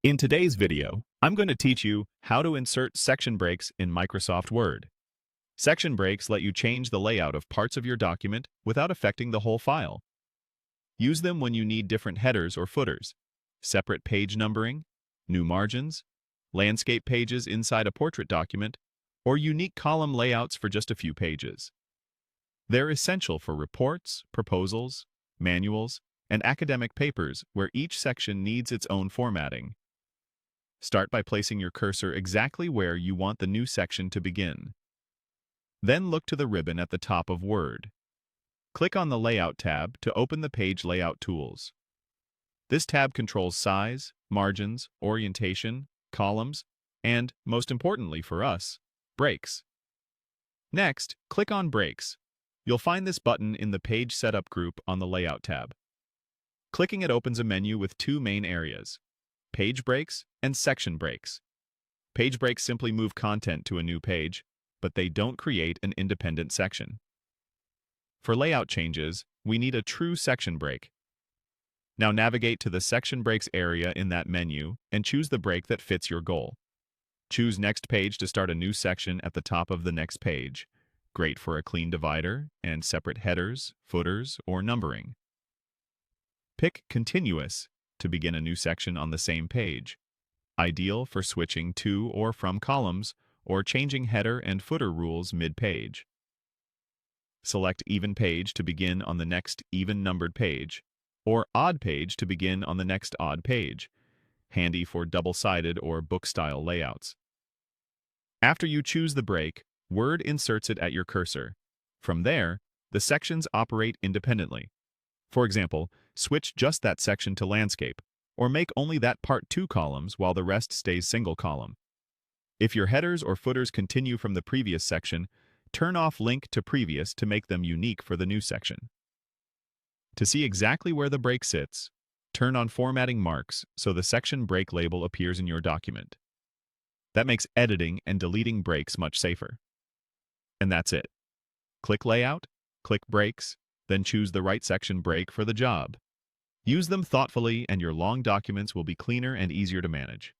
In today's video, I'm going to teach you how to insert section breaks in Microsoft Word. Section breaks let you change the layout of parts of your document without affecting the whole file. Use them when you need different headers or footers, separate page numbering, new margins, landscape pages inside a portrait document, or unique column layouts for just a few pages. They're essential for reports, proposals, manuals, and academic papers where each section needs its own formatting. Start by placing your cursor exactly where you want the new section to begin. Then look to the ribbon at the top of Word. Click on the Layout tab to open the Page Layout tools. This tab controls size, margins, orientation, columns, and, most importantly for us, breaks. Next, click on Breaks. You'll find this button in the Page Setup group on the Layout tab. Clicking it opens a menu with two main areas: page breaks and section breaks. Page breaks simply move content to a new page, but they don't create an independent section. For layout changes, we need a true section break. Now navigate to the Section Breaks area in that menu and choose the break that fits your goal. Choose Next Page to start a new section at the top of the next page. Great for a clean divider and separate headers, footers, or numbering. Pick Continuous to begin a new section on the same page. Ideal for switching to or from columns or changing header and footer rules mid-page. Select Even Page to begin on the next even-numbered page, or Odd Page to begin on the next odd page, handy for double-sided or book-style layouts. After you choose the break, Word inserts it at your cursor. From there, the sections operate independently. For example, switch just that section to landscape, or make only that part 2 columns while the rest stays single column. If your headers or footers continue from the previous section, turn off Link to Previous to make them unique for the new section. To see exactly where the break sits, turn on Formatting Marks so the section break label appears in your document. That makes editing and deleting breaks much safer. And that's it. Click Layout, click Breaks, then choose the right section break for the job. Use them thoughtfully and your long documents will be cleaner and easier to manage.